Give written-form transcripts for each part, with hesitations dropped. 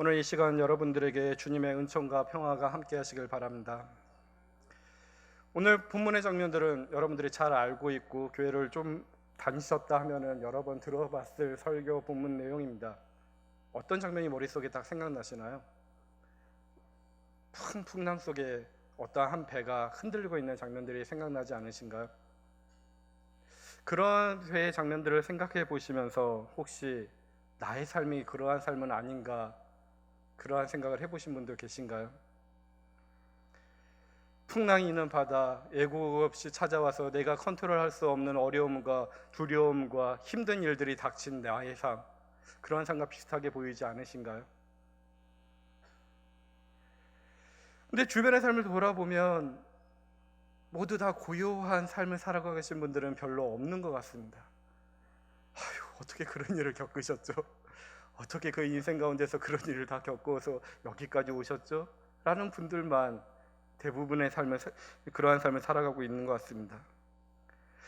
오늘 이 시간 여러분들에게 주님의 은총과 평화가 함께 하시길 바랍니다. 오늘 본문의 장면들은 여러분들이 잘 알고 있고 교회를 좀 다니셨다 하면은 여러 번 들어봤을 설교 본문 내용입니다. 어떤 장면이 머릿속에 딱 생각나시나요? 큰 풍랑 속에 어떠한 한 배가 흔들리고 있는 장면들이 생각나지 않으신가요? 그런 회의 장면들을 생각해 보시면서 혹시 나의 삶이 그러한 삶은 아닌가, 그러한 생각을 해보신 분들 계신가요? 풍랑이 있는 바다, 예고 없이 찾아와서 내가 컨트롤할 수 없는 어려움과 두려움과 힘든 일들이 닥친 나의 삶, 그런 삶과 비슷하게 보이지 않으신가요? 근데 주변의 삶을 돌아보면 모두 다 고요한 삶을 살아가고 계신 분들은 별로 없는 것 같습니다. 아휴, 어떻게 그런 일을 겪으셨죠? 어떻게 그 인생 가운데서 그런 일을 다 겪어서 여기까지 오셨죠? 라는 분들만 대부분의 그러한 삶을 살아가고 있는 것 같습니다.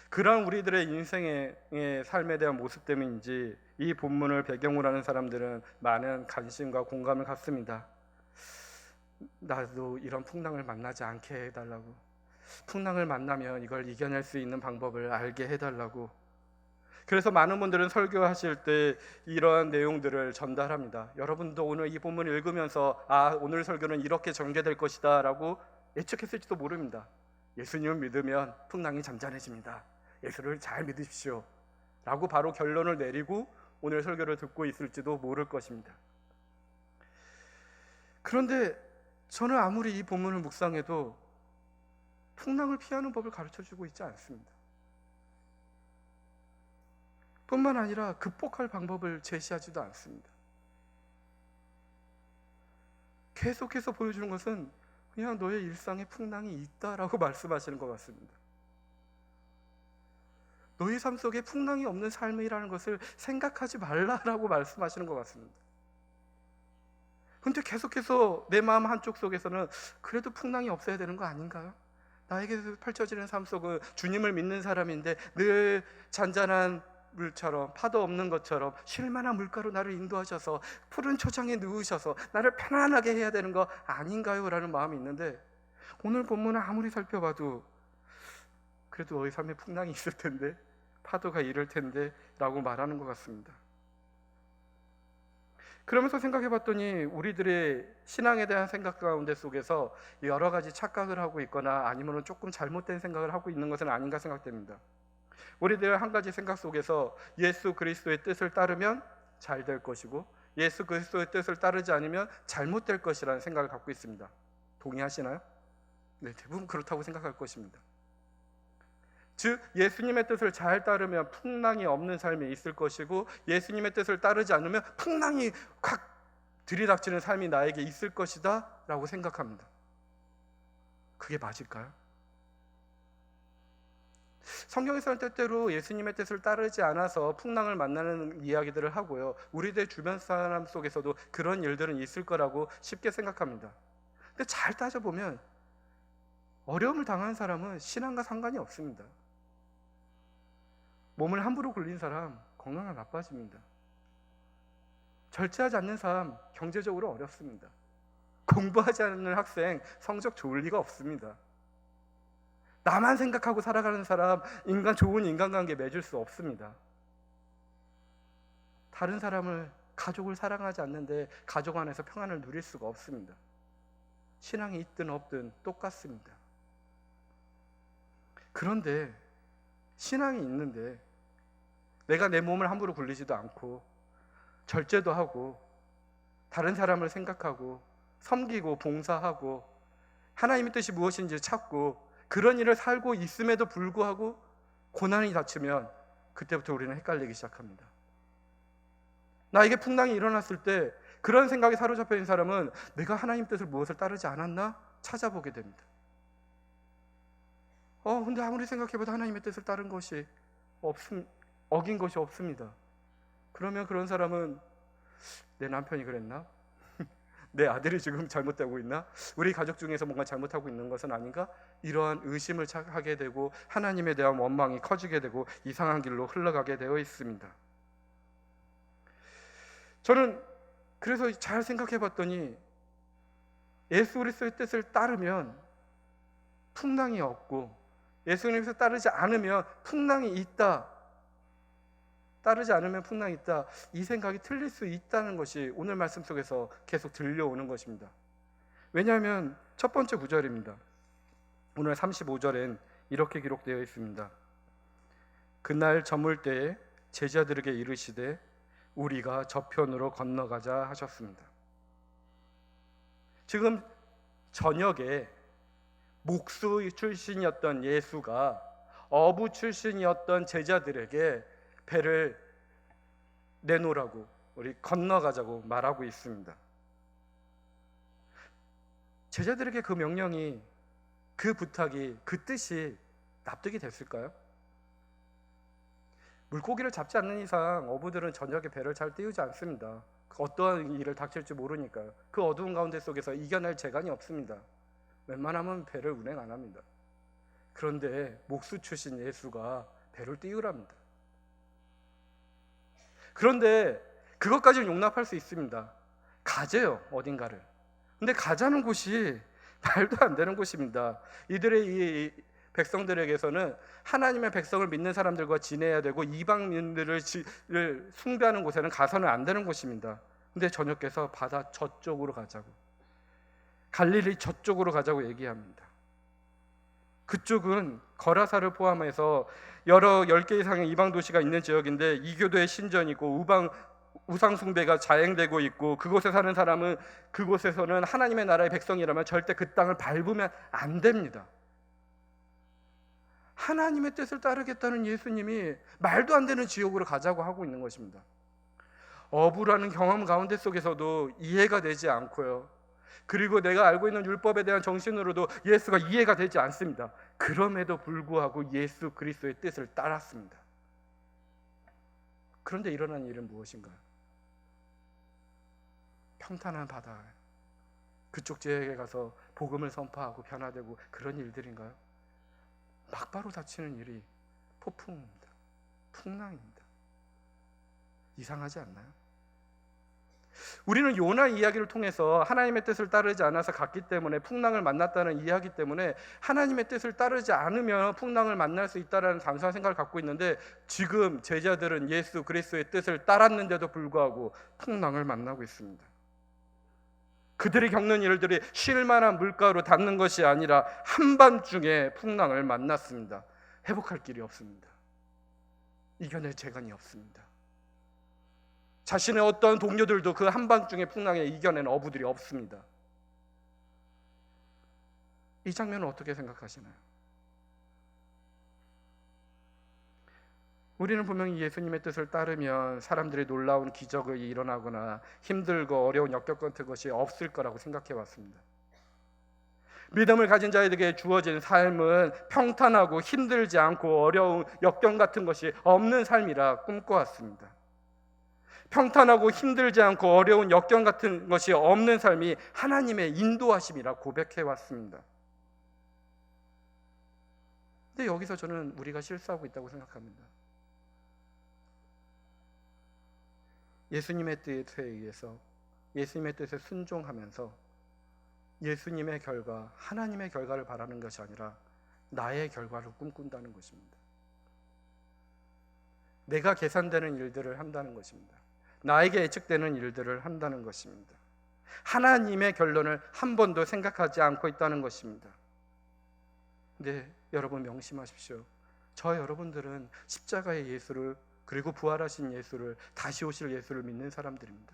그러한 우리들의 인생의 삶에 대한 모습 때문인지 이 본문을 배경으로 하는 사람들은 많은 관심과 공감을 갖습니다. 나도 이런 풍랑을 만나지 않게 해달라고, 풍랑을 만나면 이걸 이겨낼 수 있는 방법을 알게 해달라고. 그래서 많은 분들은 설교하실 때 이러한 내용들을 전달합니다. 여러분도 오늘 이 본문을 읽으면서 오늘 설교는 이렇게 전개될 것이다 라고 예측했을지도 모릅니다. 예수님을 믿으면 풍랑이 잠잠해집니다. 예수를 잘 믿으십시오 라고 바로 결론을 내리고 오늘 설교를 듣고 있을지도 모를 것입니다. 그런데 저는 아무리 이 본문을 묵상해도 풍랑을 피하는 법을 가르쳐주고 있지 않습니다. 뿐만 아니라 극복할 방법을 제시하지도 않습니다. 계속해서 보여주는 것은 그냥 너의 일상에 풍랑이 있다라고 말씀하시는 것 같습니다. 너의 삶 속에 풍랑이 없는 삶이라는 것을 생각하지 말라라고 말씀하시는 것 같습니다. 그런데 계속해서 내 마음 한쪽 속에서는 그래도 풍랑이 없어야 되는 거 아닌가요? 나에게 펼쳐지는 삶 속은 주님을 믿는 사람인데 늘 잔잔한 물처럼, 파도 없는 것처럼 쉴 만한 물가로 나를 인도하셔서 푸른 초장에 누우셔서 나를 편안하게 해야 되는 거 아닌가요? 라는 마음이 있는데 오늘 본문을 아무리 살펴봐도 그래도 너희 삶에 풍랑이 있을 텐데, 파도가 이를 텐데 라고 말하는 것 같습니다. 그러면서 생각해 봤더니 우리들의 신앙에 대한 생각 가운데 속에서 여러 가지 착각을 하고 있거나 아니면 조금 잘못된 생각을 하고 있는 것은 아닌가 생각됩니다. 우리들 한 가지 생각 속에서 예수 그리스도의 뜻을 따르면 잘 될 것이고 예수 그리스도의 뜻을 따르지 않으면 잘못될 것이라는 생각을 갖고 있습니다. 동의하시나요? 네, 대부분 그렇다고 생각할 것입니다. 즉 예수님의 뜻을 잘 따르면 풍랑이 없는 삶이 있을 것이고 예수님의 뜻을 따르지 않으면 풍랑이 확 들이닥치는 삶이 나에게 있을 것이다 라고 생각합니다. 그게 맞을까요? 성경에서는 때때로 예수님의 뜻을 따르지 않아서 풍랑을 만나는 이야기들을 하고요, 우리들 주변 사람 속에서도 그런 일들은 있을 거라고 쉽게 생각합니다. 근데 잘 따져보면 어려움을 당한 사람은 신앙과 상관이 없습니다. 몸을 함부로 굴린 사람 건강이 나빠집니다. 절제하지 않는 사람 경제적으로 어렵습니다. 공부하지 않는 학생 성적 좋을 리가 없습니다. 나만 생각하고 살아가는 사람 좋은 인간관계 맺을 수 없습니다. 다른 사람을, 가족을 사랑하지 않는데 가족 안에서 평안을 누릴 수가 없습니다. 신앙이 있든 없든 똑같습니다. 그런데 신앙이 있는데 내가 내 몸을 함부로 굴리지도 않고 절제도 하고 다른 사람을 생각하고 섬기고 봉사하고 하나님의 뜻이 무엇인지 찾고 그런 일을 살고 있음에도 불구하고 고난이 닥치면 그때부터 우리는 헷갈리기 시작합니다. 나에게 풍랑이 일어났을 때 그런 생각에 사로잡혀 있는 사람은 내가 하나님 뜻을 무엇을 따르지 않았나 찾아보게 됩니다. 근데 아무리 생각해봐도 하나님의 뜻을 따른 것이 어긴 것이 없습니다. 그러면 그런 사람은 내 남편이 그랬나? 내 아들이 지금 잘못되고 있나? 우리 가족 중에서 뭔가 잘못하고 있는 것은 아닌가? 이러한 의심을 하게 되고 하나님에 대한 원망이 커지게 되고 이상한 길로 흘러가게 되어 있습니다. 저는 그래서 잘 생각해 봤더니 예수 그리스도의 뜻을 따르면 풍랑이 없고 예수님께서 따르지 않으면 풍랑이 있다. 따르지 않으면 풍랑이 있다. 이 생각이 틀릴 수 있다는 것이 오늘 말씀 속에서 계속 들려오는 것입니다. 왜냐하면 첫 번째 구절입니다. 오늘 35절엔 이렇게 기록되어 있습니다. 그날 저물 때에 제자들에게 이르시되 우리가 저편으로 건너가자 하셨습니다. 지금 저녁에 목수 출신이었던 예수가 어부 출신이었던 제자들에게 배를 내놓으라고, 우리 건너가자고 말하고 있습니다. 제자들에게 그 명령이, 그 부탁이, 그 뜻이 납득이 됐을까요? 물고기를 잡지 않는 이상 어부들은 저녁에 배를 잘 띄우지 않습니다. 어떠한 일을 닥칠지 모르니까요. 그 어두운 가운데 속에서 이겨낼 재간이 없습니다. 웬만하면 배를 운행 안 합니다. 그런데 목수 출신 예수가 배를 띄우랍니다. 그런데 그것까지는 용납할 수 있습니다. 가재요, 어딘가를. 근데 가자는 곳이 말도 안 되는 곳입니다. 이들의 이 백성들에게서는 하나님의 백성을 믿는 사람들과 지내야 되고 이방인들을 숭배하는 곳에는 가서는 안 되는 곳입니다. 근데 저녁께서 바다 저쪽으로 가자고, 갈릴리 저쪽으로 가자고 얘기합니다. 그쪽은 거라사를 포함해서 여러 10개 이상의 이방 도시가 있는 지역인데 이교도의 신전이고 우상 숭배가 자행되고 있고, 그곳에 사는 사람은, 그곳에서는 하나님의 나라의 백성이라면 절대 그 땅을 밟으면 안 됩니다. 하나님의 뜻을 따르겠다는 예수님이 말도 안 되는 지옥으로 가자고 하고 있는 것입니다. 어부라는 경험 가운데 속에서도 이해가 되지 않고요, 그리고 내가 알고 있는 율법에 대한 정신으로도 예수가 이해가 되지 않습니다. 그럼에도 불구하고 예수 그리스도의 뜻을 따랐습니다. 그런데 일어난 일은 무엇인가요? 평탄한 바다, 그쪽 지역에 가서 복음을 선포하고 변화되고 그런 일들인가요? 막바로 닥치는 일이 폭풍입니다. 풍랑입니다. 이상하지 않나요? 우리는 요나 이야기를 통해서 하나님의 뜻을 따르지 않아서 갔기 때문에 풍랑을 만났다는 이야기 때문에 하나님의 뜻을 따르지 않으면 풍랑을 만날 수 있다는 단순한 생각을 갖고 있는데, 지금 제자들은 예수 그리스도의 뜻을 따랐는데도 불구하고 풍랑을 만나고 있습니다. 그들이 겪는 일들이 쉴만한 물가로 닿는 것이 아니라 한밤중에 풍랑을 만났습니다. 회복할 길이 없습니다. 이겨낼 재간이 없습니다. 자신의 어떤 동료들도 그 한밤중에 풍랑에 이겨낸 어부들이 없습니다. 이 장면을 어떻게 생각하시나요? 우리는 분명히 예수님의 뜻을 따르면 사람들이 놀라운 기적이 일어나거나 힘들고 어려운 역경 같은 것이 없을 거라고 생각해 왔습니다. 믿음을 가진 자에게 주어진 삶은 평탄하고 힘들지 않고 어려운 역경 같은 것이 없는 삶이라 꿈꿔왔습니다. 평탄하고 힘들지 않고 어려운 역경 같은 것이 없는 삶이 하나님의 인도하심이라 고백해 왔습니다. 근데 여기서 저는 우리가 실수하고 있다고 생각합니다. 예수님의 뜻에 의해서, 예수님의 뜻에 순종하면서 예수님의 결과, 하나님의 결과를 바라는 것이 아니라 나의 결과를 꿈꾼다는 것입니다. 내가 계산되는 일들을 한다는 것입니다. 나에게 예측되는 일들을 한다는 것입니다. 하나님의 결론을 한 번도 생각하지 않고 있다는 것입니다. 근데 여러분 명심하십시오. 저 여러분들은 십자가의 예수를, 그리고 부활하신 예수를, 다시 오실 예수를 믿는 사람들입니다.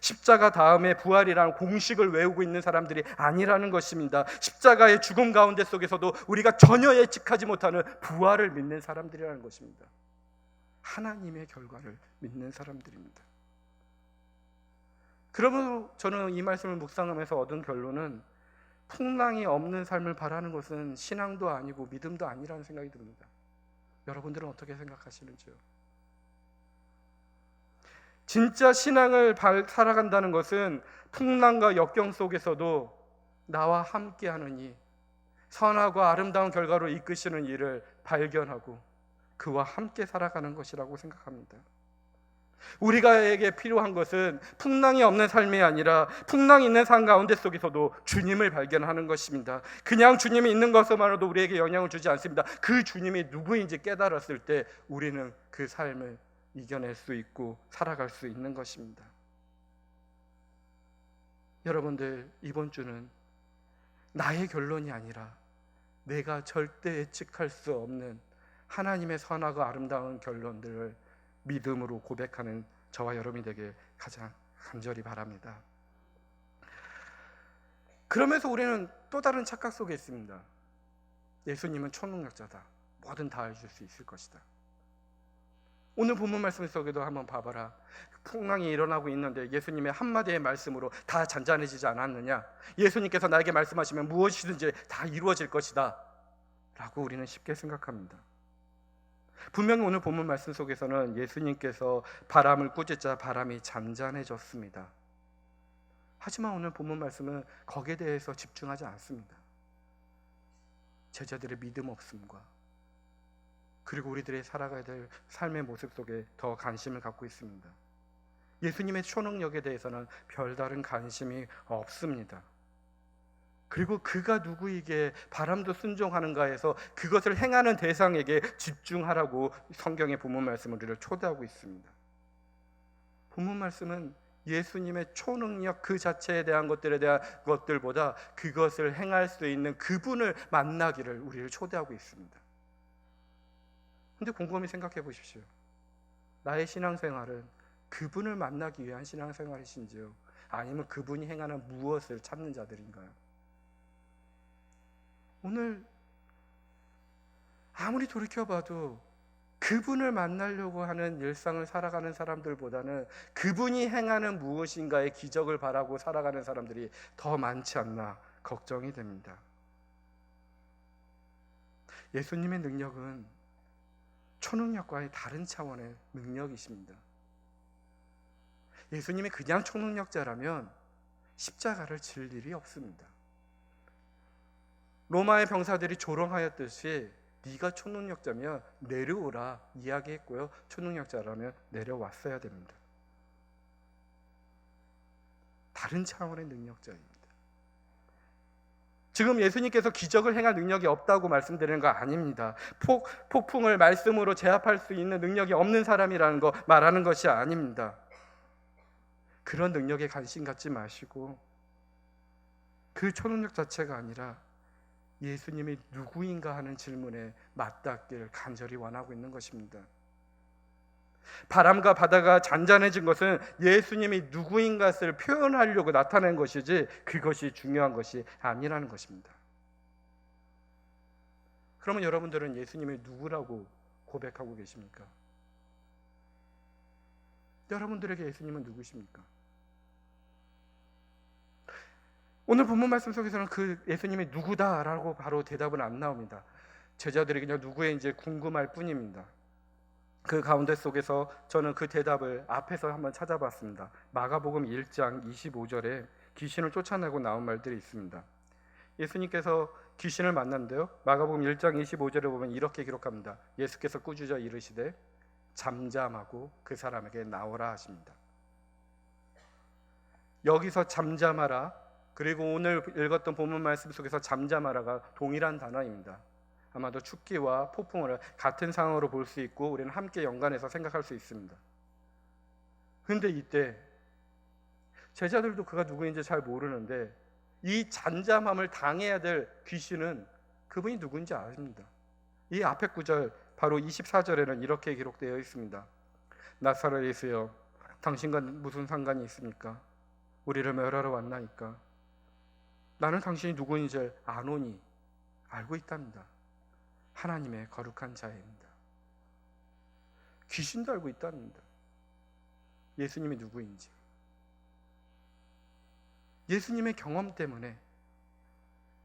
십자가 다음에 부활이라는 공식을 외우고 있는 사람들이 아니라는 것입니다. 십자가의 죽음 가운데 속에서도 우리가 전혀 예측하지 못하는 부활을 믿는 사람들이라는 것입니다. 하나님의 결과를 믿는 사람들입니다. 그러면 저는 이 말씀을 묵상하면서 얻은 결론은 풍랑이 없는 삶을 바라는 것은 신앙도 아니고 믿음도 아니라는 생각이 듭니다. 여러분들은 어떻게 생각하시는지요? 진짜 신앙을 살아간다는 것은 풍랑과 역경 속에서도 나와 함께하는 이 선하고 아름다운 결과로 이끄시는 이를 발견하고 그와 함께 살아가는 것이라고 생각합니다. 우리가에게 필요한 것은 풍랑이 없는 삶이 아니라 풍랑이 있는 삶 가운데 속에서도 주님을 발견하는 것입니다. 그냥 주님이 있는 것만으로도 우리에게 영향을 주지 않습니다. 그 주님이 누구인지 깨달았을 때 우리는 그 삶을 이겨낼 수 있고 살아갈 수 있는 것입니다. 여러분들, 이번 주는 나의 결론이 아니라 내가 절대 예측할 수 없는 하나님의 선하고 아름다운 결론들을 믿음으로 고백하는 저와 여러분이 되게 가장 간절히 바랍니다. 그러면서 우리는 또 다른 착각 속에 있습니다. 예수님은 초능력자다. 뭐든 다 해줄 수 있을 것이다. 오늘 본문 말씀 속에도 한번 봐봐라. 풍랑이 일어나고 있는데 예수님의 한마디의 말씀으로 다 잔잔해지지 않았느냐? 예수님께서 나에게 말씀하시면 무엇이든지 다 이루어질 것이다 라고 우리는 쉽게 생각합니다. 분명히 오늘 본문 말씀 속에서는 예수님께서 바람을 꾸짖자 바람이 잠잠해졌습니다. 하지만 오늘 본문 말씀은 거기에 대해서 집중하지 않습니다. 제자들의 믿음 없음과 그리고 우리들의 살아가야 될 삶의 모습 속에 더 관심을 갖고 있습니다. 예수님의 초능력에 대해서는 별다른 관심이 없습니다. 그리고 그가 누구에게 바람도 순종하는가에서 그것을 행하는 대상에게 집중하라고 성경의 본문 말씀은 우리를 초대하고 있습니다. 본문 말씀은 예수님의 초능력 그 자체에 대한 것들에 대한 것들보다 그것을 행할 수 있는 그분을 만나기를 우리를 초대하고 있습니다. 근데 곰곰이 생각해 보십시오. 나의 신앙생활은 그분을 만나기 위한 신앙생활이신지요? 아니면 그분이 행하는 무엇을 찾는 자들인가요? 오늘 아무리 돌이켜봐도 그분을 만나려고 하는 일상을 살아가는 사람들보다는 그분이 행하는 무엇인가의 기적을 바라고 살아가는 사람들이 더 많지 않나 걱정이 됩니다. 예수님의 능력은 초능력과의 다른 차원의 능력이십니다. 예수님이 그냥 초능력자라면 십자가를 질 일이 없습니다. 로마의 병사들이 조롱하였듯이 네가 초능력자면 내려오라 이야기했고요. 초능력자라면 내려왔어야 됩니다. 다른 차원의 능력자입니다. 지금 예수님께서 기적을 행할 능력이 없다고 말씀드리는 거 아닙니다. 폭풍을 말씀으로 제압할 수 있는 능력이 없는 사람이라는 거 말하는 것이 아닙니다. 그런 능력에 관심 갖지 마시고 그 초능력 자체가 아니라 예수님이 누구인가 하는 질문에 맞닿기를 간절히 원하고 있는 것입니다. 바람과 바다가 잔잔해진 것은 예수님이 누구인가를 표현하려고 나타낸 것이지 그것이 중요한 것이 아니라는 것입니다. 그러면 여러분들은 예수님이 누구라고 고백하고 계십니까? 여러분들에게 예수님은 누구십니까? 오늘 본문 말씀 속에서는 그 예수님이 누구다라고 바로 대답은 안 나옵니다. 제자들이 그냥 누구인지 궁금할 뿐입니다. 그 가운데 속에서 저는 그 대답을 앞에서 한번 찾아봤습니다. 마가복음 1장 25절에 귀신을 쫓아내고 나온 말들이 있습니다. 예수님께서 귀신을 만났는데요, 마가복음 1장 25절에 보면 이렇게 기록합니다. 예수께서 꾸짖어 이르시되 잠잠하고 그 사람에게 나오라 하십니다. 여기서 잠잠하라, 그리고 오늘 읽었던 본문 말씀 속에서 잠잠하라가 동일한 단어입니다. 아마도 춥기와 폭풍을 같은 상황으로 볼 수 있고 우리는 함께 연관해서 생각할 수 있습니다. 그런데 이때 제자들도 그가 누구인지 잘 모르는데 이 잠잠함을 당해야 될 귀신은 그분이 누구인지 압니다. 이 앞에 구절 바로 24절에는 이렇게 기록되어 있습니다. 나사렛 예수여, 당신과 무슨 상관이 있습니까? 우리를 멸하러 왔나이까? 나는 당신이 누구인지 아노니, 알고 있답니다. 하나님의 거룩한 자입니다. 귀신도 알고 있답니다. 예수님이 누구인지. 예수님의 경험 때문에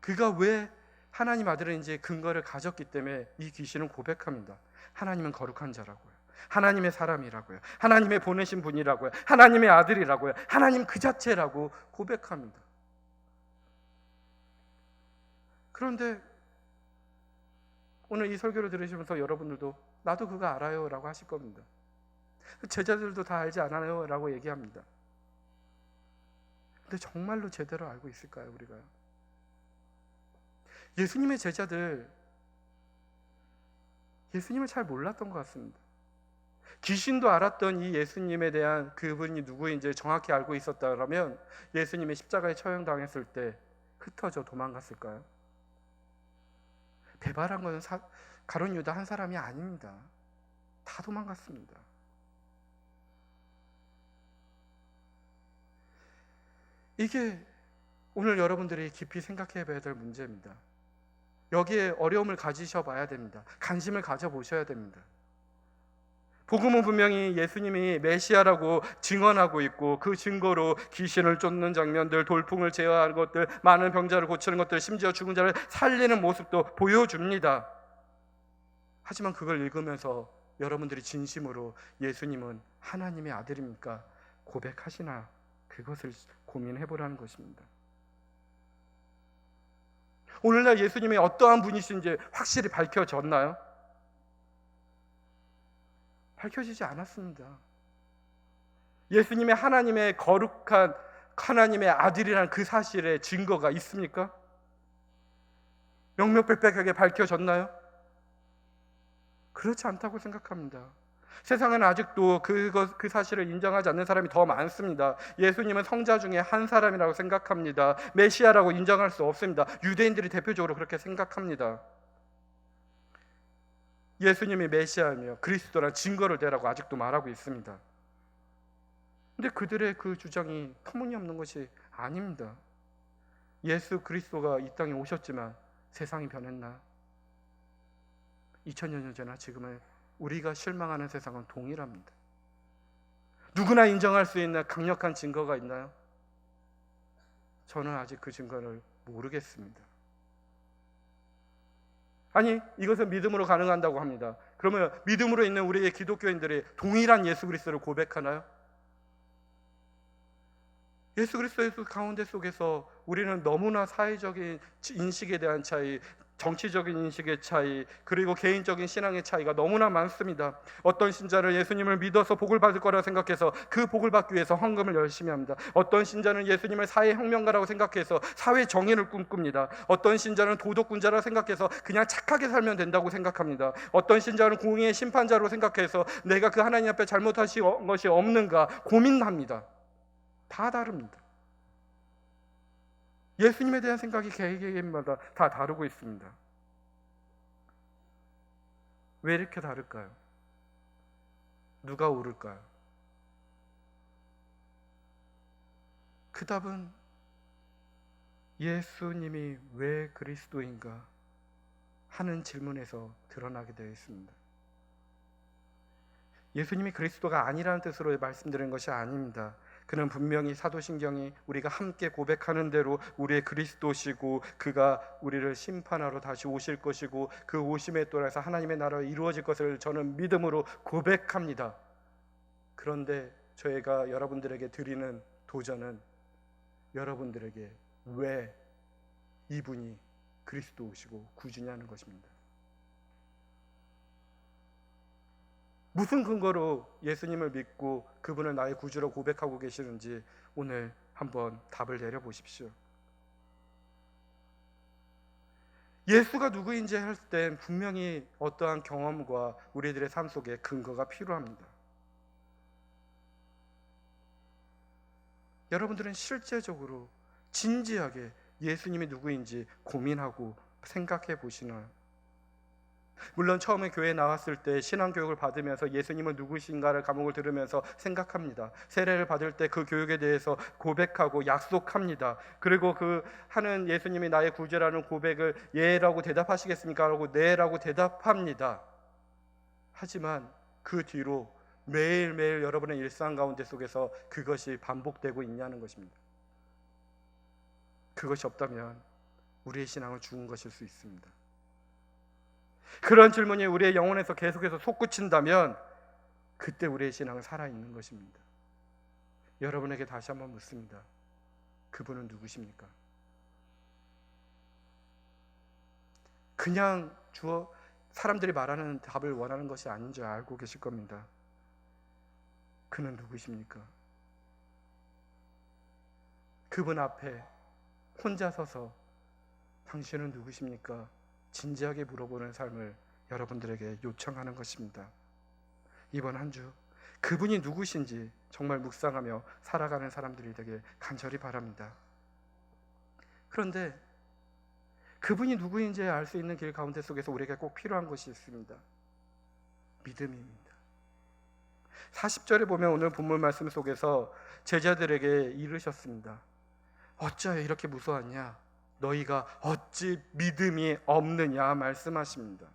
그가 왜 하나님 아들인지 근거를 가졌기 때문에 이 귀신은 고백합니다. 하나님은 거룩한 자라고요. 하나님의 사람이라고요. 하나님의 보내신 분이라고요. 하나님의 아들이라고요. 하나님 그 자체라고 고백합니다. 그런데 오늘 이 설교를 들으시면서 여러분들도 나도 그거 알아요 라고 하실 겁니다. 제자들도 다 알지 않아요? 라고 얘기합니다. 근데 정말로 제대로 알고 있을까요, 우리가요? 예수님의 제자들, 예수님을 잘 몰랐던 것 같습니다. 귀신도 알았던 이 예수님에 대한 그분이 누구인지 정확히 알고 있었다면 예수님의 십자가에 처형당했을 때 흩어져 도망갔을까요? 배발한 것은 가룟 유다 한 사람이 아닙니다. 다 도망갔습니다. 이게 오늘 여러분들이 깊이 생각해 봐야 될 문제입니다. 여기에 어려움을 가지셔 봐야 됩니다. 관심을 가져보셔야 됩니다. 복음은 분명히 예수님이 메시아라고 증언하고 있고 그 증거로 귀신을 쫓는 장면들, 돌풍을 제어하는 것들, 많은 병자를 고치는 것들, 심지어 죽은 자를 살리는 모습도 보여줍니다. 하지만 그걸 읽으면서 여러분들이 진심으로 예수님은 하나님의 아들입니까? 고백하시나? 그것을 고민해 보라는 것입니다. 오늘날 예수님이 어떠한 분이신지 확실히 밝혀졌나요? 밝혀지지 않았습니다. 예수님의 하나님의 거룩한 하나님의 아들이라는 그 사실의 증거가 있습니까? 명명백백하게 밝혀졌나요? 그렇지 않다고 생각합니다. 세상에는 아직도 그 사실을 인정하지 않는 사람이 더 많습니다. 예수님은 성자 중에 한 사람이라고 생각합니다. 메시아라고 인정할 수 없습니다. 유대인들이 대표적으로 그렇게 생각합니다. 예수님이 메시아이며 그리스도란 증거를 대라고 아직도 말하고 있습니다. 근데 그들의 그 주장이 터무니없는 것이 아닙니다. 예수 그리스도가 이 땅에 오셨지만 세상이 변했나? 2000년 전이나 지금의 우리가 실망하는 세상은 동일합니다. 누구나 인정할 수 있는 강력한 증거가 있나요? 저는 아직 그 증거를 모르겠습니다. 아니, 이것은 믿음으로 가능한다고 합니다. 그러면 믿음으로 있는 우리의 기독교인들이 동일한 예수 그리스도를 고백하나요? 예수 그리스도의 가운데 속에서 우리는 너무나 사회적인 인식에 대한 차이, 정치적인 인식의 차이, 그리고 개인적인 신앙의 차이가 너무나 많습니다. 어떤 신자는 예수님을 믿어서 복을 받을 거라 생각해서 그 복을 받기 위해서 헌금을 열심히 합니다. 어떤 신자는 예수님을 사회혁명가라고 생각해서 사회 정의를 꿈꿉니다. 어떤 신자는 도덕군자라 생각해서 그냥 착하게 살면 된다고 생각합니다. 어떤 신자는 공의의 심판자로 생각해서 내가 그 하나님 앞에 잘못하신 것이 없는가 고민합니다. 다 다릅니다. 예수님에 대한 생각이 개개인마다 다 다르고 있습니다. 왜 이렇게 다를까요? 누가 옳을까요? 그 답은 예수님이 왜 그리스도인가 하는 질문에서 드러나게 되어 있습니다. 예수님이 그리스도가 아니라는 뜻으로 말씀드리는 것이 아닙니다. 그는 분명히 사도신경이 우리가 함께 고백하는 대로 우리의 그리스도시고 그가 우리를 심판하러 다시 오실 것이고 그 오심에 따라서 하나님의 나라가 이루어질 것을 저는 믿음으로 고백합니다. 그런데 저희가 여러분들에게 드리는 도전은 여러분들에게 왜 이분이 그리스도시고 구주냐는 것입니다. 무슨 근거로 예수님을 믿고 그분을 나의 구주로 고백하고 계시는지 오늘 한번 답을 내려보십시오. 예수가 누구인지 할 땐 분명히 어떠한 경험과 우리들의 삶 속에 근거가 필요합니다. 여러분들은 실제적으로 진지하게 예수님이 누구인지 고민하고 생각해 보시나요? 물론 처음에 교회에 나왔을 때 신앙교육을 받으면서 예수님은 누구신가를 과목을 들으면서 생각합니다. 세례를 받을 때 그 교육에 대해서 고백하고 약속합니다. 그리고 그 하는 예수님이 나의 구주라는 고백을 예라고 대답하시겠습니까? 라고 네라고 대답합니다. 하지만 그 뒤로 매일매일 여러분의 일상 가운데 속에서 그것이 반복되고 있냐는 것입니다. 그것이 없다면 우리의 신앙은 죽은 것일 수 있습니다. 그런 질문이 우리의 영혼에서 계속해서 솟구친다면 그때 우리의 신앙은 살아있는 것입니다. 여러분에게 다시 한번 묻습니다. 그분은 누구십니까? 그냥 사람들이 말하는 답을 원하는 것이 아닌 줄 알고 계실 겁니다. 그는 누구십니까? 그분 앞에 혼자 서서 당신은 누구십니까? 진지하게 물어보는 삶을 여러분들에게 요청하는 것입니다. 이번 한 주 그분이 누구신지 정말 묵상하며 살아가는 사람들이 되길 간절히 바랍니다. 그런데 그분이 누구인지 알 수 있는 길 가운데 속에서 우리에게 꼭 필요한 것이 있습니다. 믿음입니다. 40절에 보면 오늘 본문 말씀 속에서 제자들에게 이르셨습니다. 어찌하여 이렇게 무서웠냐? 너희가 어찌 믿음이 없느냐 말씀하십니다.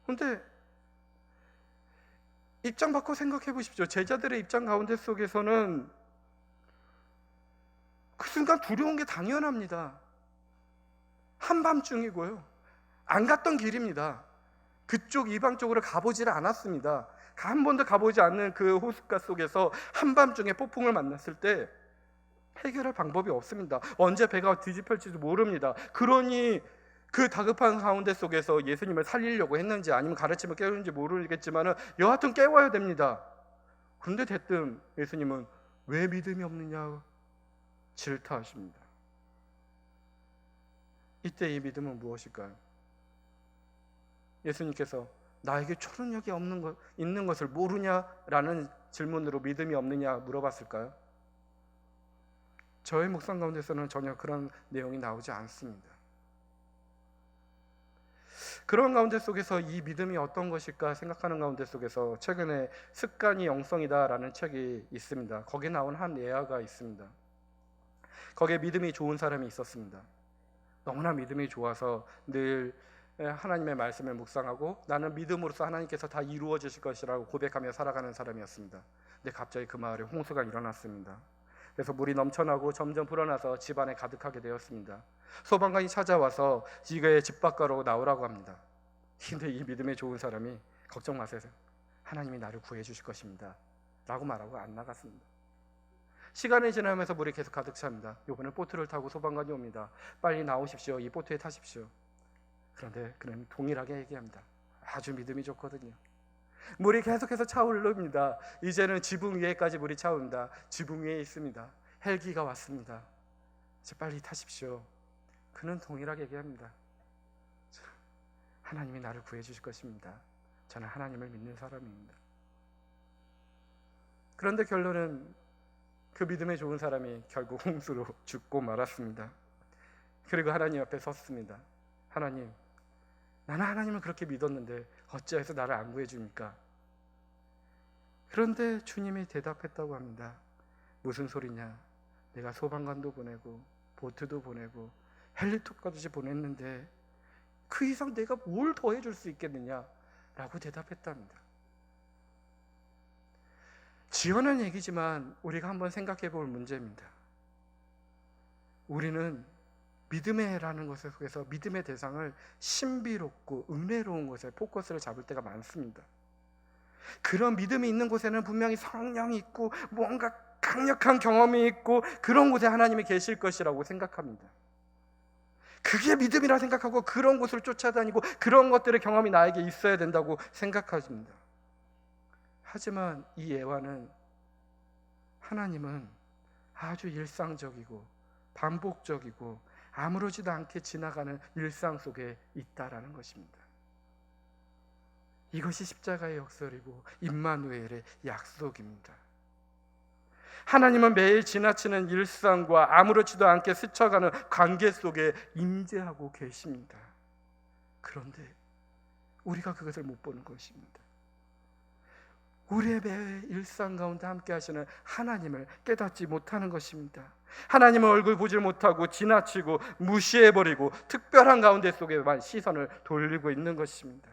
그런데 입장 바꿔 생각해 보십시오. 제자들의 입장 가운데 속에서는 그 순간 두려운 게 당연합니다. 한밤중이고요. 안 갔던 길입니다. 그쪽 이방 쪽으로 가보지를 않았습니다. 한 번도 가보지 않는 그 호숫가 속에서 한밤중에 폭풍을 만났을 때 해결할 방법이 없습니다. 언제 배가 뒤집힐지도 모릅니다. 그러니 그 다급한 가운데 속에서 예수님을 살리려고 했는지 아니면 가르침을 깨우는지 모르겠지만 여하튼 깨워야 됩니다. 그런데 대뜸 예수님은 왜 믿음이 없느냐 질타하십니다. 이때 이 믿음은 무엇일까요? 예수님께서 나에게 초능력이 있는 것을 모르냐라는 질문으로 믿음이 없느냐 물어봤을까요? 저의 묵상 가운데서는 전혀 그런 내용이 나오지 않습니다. 그런 가운데 속에서 이 믿음이 어떤 것일까 생각하는 가운데 속에서 최근에 습관이 영성이다라는 책이 있습니다. 거기에 나온 한 예화가 있습니다. 거기에 믿음이 좋은 사람이 있었습니다. 너무나 믿음이 좋아서 늘 하나님의 말씀을 묵상하고 나는 믿음으로써 하나님께서 다 이루어 주실 것이라고 고백하며 살아가는 사람이었습니다. 근데 갑자기 그 마을에 홍수가 일어났습니다. 그래서 물이 넘쳐나고 점점 불어나서 집안에 가득하게 되었습니다. 소방관이 찾아와서 이거의 집 밖으로 나오라고 합니다. 근데 이 믿음에 좋은 사람이 걱정 마세요. 하나님이 나를 구해 주실 것입니다. 라고 말하고 안 나갔습니다. 시간이 지나면서 물이 계속 가득 찹니다. 이번에 보트를 타고 소방관이 옵니다. 빨리 나오십시오. 이 보트에 타십시오. 그런데 그는 동일하게 얘기합니다. 아주 믿음이 좋거든요. 물이 계속해서 차오릅니다. 이제는 지붕 위에까지 물이 차오릅니다. 지붕 위에 있습니다. 헬기가 왔습니다. 이제 빨리 타십시오. 그는 동일하게 얘기합니다. 하나님이 나를 구해 주실 것입니다. 저는 하나님을 믿는 사람입니다. 그런데 결론은 그 믿음에 좋은 사람이 결국 홍수로 죽고 말았습니다. 그리고 하나님 앞에 섰습니다. 하나님, 나는 하나님을 그렇게 믿었는데 어찌해서 나를 안 구해줍니까? 그런데 주님이 대답했다고 합니다. 무슨 소리냐? 내가 소방관도 보내고 보트도 보내고 헬리콥터까지 보냈는데 그 이상 내가 뭘 더 해줄 수 있겠느냐? 라고 대답했답니다. 지어낸 얘기지만 우리가 한번 생각해 볼 문제입니다. 우리는 믿음의 해라는 것에 속에서 믿음의 대상을 신비롭고 은혜로운 것에 포커스를 잡을 때가 많습니다. 그런 믿음이 있는 곳에는 분명히 성령이 있고 뭔가 강력한 경험이 있고 그런 곳에 하나님이 계실 것이라고 생각합니다. 그게 믿음이라 생각하고 그런 곳을 쫓아다니고 그런 것들의 경험이 나에게 있어야 된다고 생각하십니다. 하지만 이 예화는 하나님은 아주 일상적이고 반복적이고 아무렇지도 않게 지나가는 일상 속에 있다라는 것입니다. 이것이 십자가의 역설이고 임마누엘의 약속입니다. 하나님은 매일 지나치는 일상과 아무렇지도 않게 스쳐가는 관계 속에 임재하고 계십니다. 그런데 우리가 그것을 못 보는 것입니다. 우리의 매일 일상 가운데 함께 하시는 하나님을 깨닫지 못하는 것입니다. 하나님의 얼굴 보질 못하고 지나치고 무시해버리고 특별한 가운데 속에만 시선을 돌리고 있는 것입니다.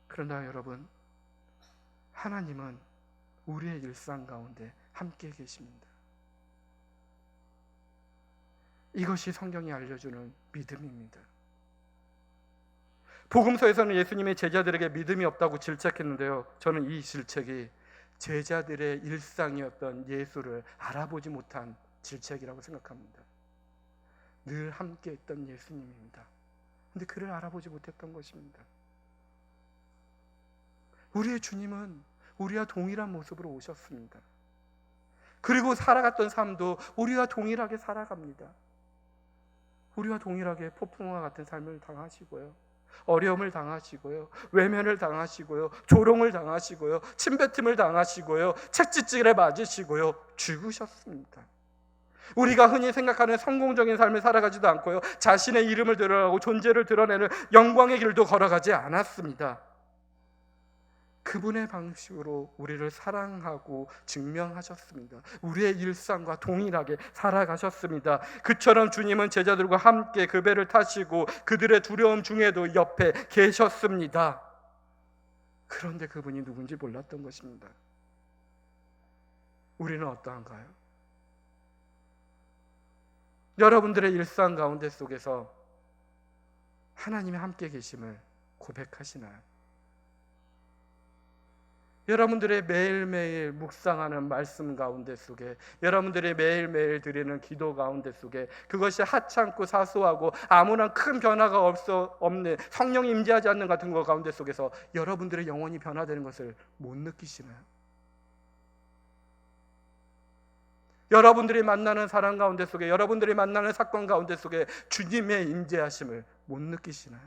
그러나 여러분, 하나님은 우리의 일상 가운데 함께 계십니다. 이것이 성경이 알려주는 믿음입니다. 복음서에서는 예수님이 제자들에게 믿음이 없다고 질책했는데요, 저는 이 질책이 제자들의 일상이었던 예수를 알아보지 못한 질책이라고 생각합니다. 늘 함께 있던 예수님입니다. 그런데 그를 알아보지 못했던 것입니다. 우리의 주님은 우리와 동일한 모습으로 오셨습니다. 그리고 살아갔던 삶도 우리와 동일하게 살아갑니다. 우리와 동일하게 폭풍과 같은 삶을 당하시고요, 어려움을 당하시고요, 외면을 당하시고요, 조롱을 당하시고요, 침뱉음을 당하시고요, 채찍질에 맞으시고요, 죽으셨습니다. 우리가 흔히 생각하는 성공적인 삶을 살아가지도 않고요, 자신의 이름을 드러내고 존재를 드러내는 영광의 길도 걸어가지 않았습니다. 그분의 방식으로 우리를 사랑하고 증명하셨습니다. 우리의 일상과 동일하게 살아가셨습니다. 그처럼 주님은 제자들과 함께 그 배를 타시고 그들의 두려움 중에도 옆에 계셨습니다. 그런데 그분이 누군지 몰랐던 것입니다. 우리는 어떠한가요? 여러분들의 일상 가운데 속에서 하나님이 함께 계심을 고백하시나요? 여러분들의 매일매일 묵상하는 말씀 가운데 속에, 여러분들의 매일매일 드리는 기도 가운데 속에, 그것이 하찮고 사소하고 아무런 큰 변화가 없는, 성령이 임재하지 않는 같은 것 가운데 속에서 여러분들의 영혼이 변화되는 것을 못 느끼시나요? 여러분들이 만나는 사람 가운데 속에, 여러분들이 만나는 사건 가운데 속에 주님의 임재하심을 못 느끼시나요?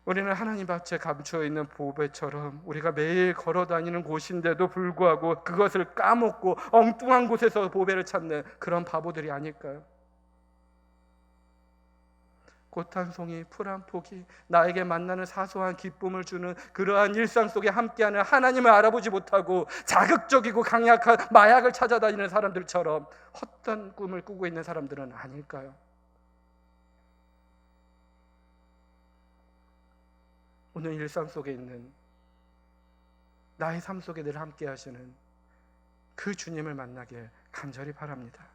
우리는 하나님 앞에 감추어 있는 보배처럼 우리가 매일 걸어다니는 곳인데도 불구하고 그것을 까먹고 엉뚱한 곳에서 보배를 찾는 그런 바보들이 아닐까요? 꽃 한 송이, 풀 한 포기, 나에게 만나는 사소한 기쁨을 주는 그러한 일상 속에 함께하는 하나님을 알아보지 못하고 자극적이고 강약한 마약을 찾아다니는 사람들처럼 헛된 꿈을 꾸고 있는 사람들은 아닐까요? 오늘 일상 속에 있는, 나의 삶 속에 늘 함께 하시는 그 주님을 만나길 간절히 바랍니다.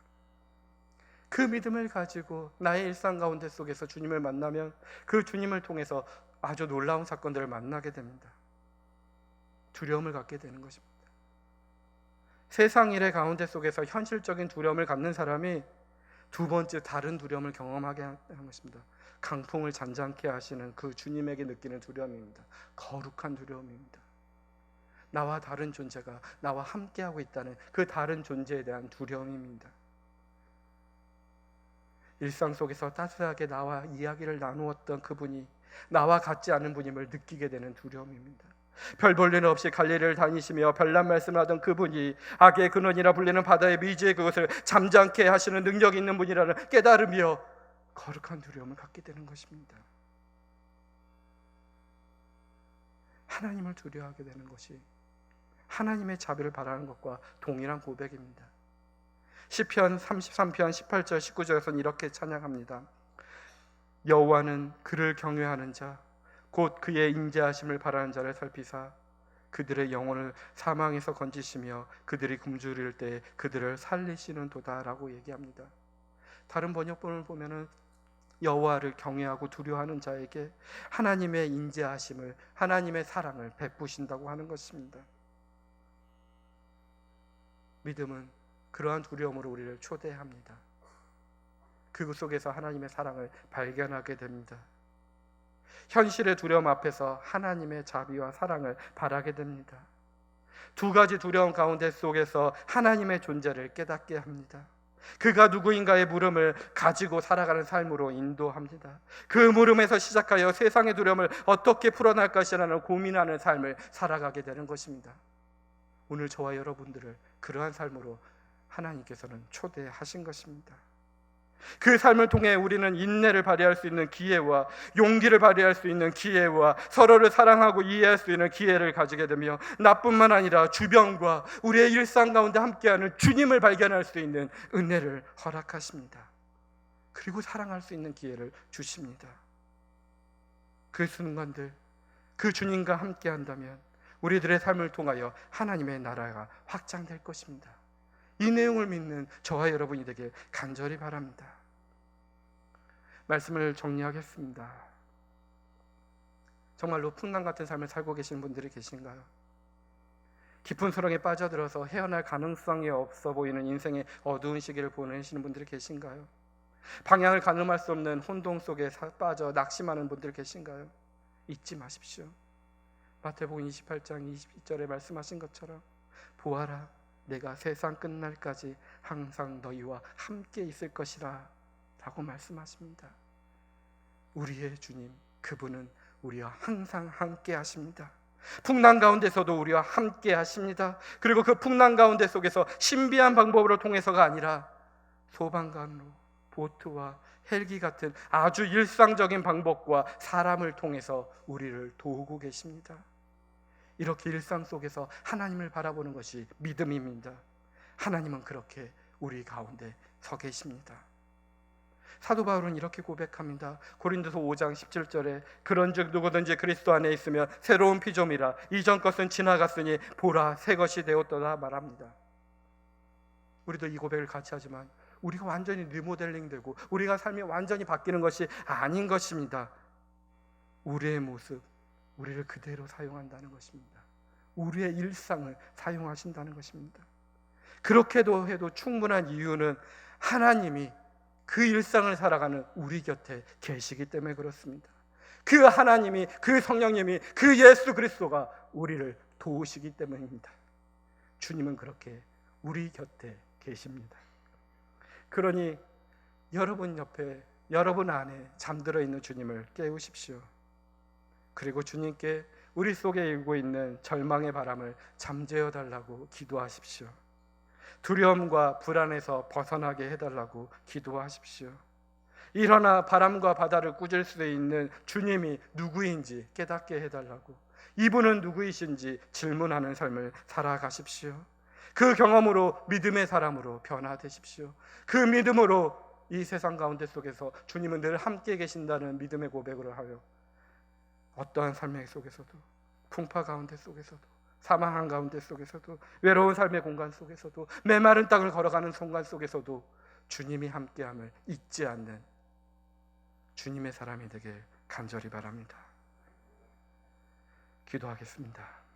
그 믿음을 가지고 나의 일상 가운데 속에서 주님을 만나면 그 주님을 통해서 아주 놀라운 사건들을 만나게 됩니다. 두려움을 갖게 되는 것입니다. 세상 일의 가운데 속에서 현실적인 두려움을 갖는 사람이 두 번째 다른 두려움을 경험하게 하는 것입니다. 강풍을 잔잔케 하시는 그 주님에게 느끼는 두려움입니다. 거룩한 두려움입니다. 나와 다른 존재가 나와 함께하고 있다는 그 다른 존재에 대한 두려움입니다. 일상 속에서 따뜻하게 나와 이야기를 나누었던 그분이 나와 같지 않은 분임을 느끼게 되는 두려움입니다. 별 볼 일 없이 갈릴리를 다니시며 별난 말씀을 하던 그분이 악의 근원이라 불리는 바다의 미지의 그것을 잠잠케 하시는 능력이 있는 분이라는 깨달으며 거룩한 두려움을 갖게 되는 것입니다. 하나님을 두려워하게 되는 것이 하나님의 자비를 바라는 것과 동일한 고백입니다. 시편 33편 18절 19절에서는 이렇게 찬양합니다. 여호와는 그를 경외하는 자 곧 그의 인자하심을 바라는 자를 살피사 그들의 영혼을 사망에서 건지시며 그들이 굶주릴 때 그들을 살리시는 도다라고 얘기합니다. 다른 번역본을 보면은 여호와를 경외하고 두려워하는 자에게 하나님의 인자하심을, 하나님의 사랑을 베푸신다고 하는 것입니다. 믿음은 그러한 두려움으로 우리를 초대합니다. 그 속에서 하나님의 사랑을 발견하게 됩니다. 현실의 두려움 앞에서 하나님의 자비와 사랑을 바라게 됩니다. 두 가지 두려움 가운데 속에서 하나님의 존재를 깨닫게 합니다. 그가 누구인가의 물음을 가지고 살아가는 삶으로 인도합니다. 그 물음에서 시작하여 세상의 두려움을 어떻게 풀어날 것이라는 고민하는 삶을 살아가게 되는 것입니다. 오늘 저와 여러분들을 그러한 삶으로 하나님께서는 초대하신 것입니다. 그 삶을 통해 우리는 인내를 발휘할 수 있는 기회와 용기를 발휘할 수 있는 기회와 서로를 사랑하고 이해할 수 있는 기회를 가지게 되며 나뿐만 아니라 주변과 우리의 일상 가운데 함께하는 주님을 발견할 수 있는 은혜를 허락하십니다. 그리고 사랑할 수 있는 기회를 주십니다. 그 순간들, 그 주님과 함께한다면 우리들의 삶을 통하여 하나님의 나라가 확장될 것입니다. 이 내용을 믿는 저와 여러분이 되길 간절히 바랍니다. 말씀을 정리하겠습니다. 정말로 풍랑 같은 삶을 살고 계신 분들이 계신가요? 깊은 수렁에 빠져들어서 헤어날 가능성이 없어 보이는 인생의 어두운 시기를 보내시는 분들이 계신가요? 방향을 가늠할 수 없는 혼동 속에 빠져 낙심하는 분들 계신가요? 잊지 마십시오. 마태복음 28장 22절에 말씀하신 것처럼 보아라, 내가 세상 끝날까지 항상 너희와 함께 있을 것이라 라고 말씀하십니다. 우리의 주님, 그분은 우리와 항상 함께 하십니다. 풍랑 가운데서도 우리와 함께 하십니다. 그리고 그 풍랑 가운데 속에서 신비한 방법으로 통해서가 아니라 소방관으로, 보트와 헬기 같은 아주 일상적인 방법과 사람을 통해서 우리를 도우고 계십니다. 이렇게 일상 속에서 하나님을 바라보는 것이 믿음입니다. 하나님은 그렇게 우리 가운데 서 계십니다. 사도 바울은 이렇게 고백합니다. 고린도서 5장 17절에 그런즉 누구든지 그리스도 안에 있으면 새로운 피조물이라 이전 것은 지나갔으니 보라 새 것이 되었도다 말합니다. 우리도 이 고백을 같이 하지만 우리가 완전히 리모델링되고 우리가 삶이 완전히 바뀌는 것이 아닌 것입니다. 우리의 모습, 우리를 그대로 사용한다는 것입니다. 우리의 일상을 사용하신다는 것입니다. 그렇게도 해도 충분한 이유는 하나님이 그 일상을 살아가는 우리 곁에 계시기 때문에 그렇습니다. 그 하나님이, 그 성령님이, 그 예수 그리스도가 우리를 도우시기 때문입니다. 주님은 그렇게 우리 곁에 계십니다. 그러니 여러분 옆에, 여러분 안에 잠들어 있는 주님을 깨우십시오. 그리고 주님께 우리 속에 일고 있는 절망의 바람을 잠재워 달라고 기도하십시오. 두려움과 불안에서 벗어나게 해달라고 기도하십시오. 일어나 바람과 바다를 꾸질 수 있는 주님이 누구인지 깨닫게 해달라고, 이분은 누구이신지 질문하는 삶을 살아가십시오. 그 경험으로 믿음의 사람으로 변화되십시오. 그 믿음으로 이 세상 가운데 속에서 주님은 늘 함께 계신다는 믿음의 고백으로 하여 어떠한 삶의 속에서도, 풍파 가운데 속에서도, 사망 한가운데 속에서도, 외로운 삶의 공간 속에서도, 메마른 땅을 걸어가는 순간 속에서도 주님이 함께함을 잊지 않는 주님의 사람이 되길 간절히 바랍니다. 기도하겠습니다.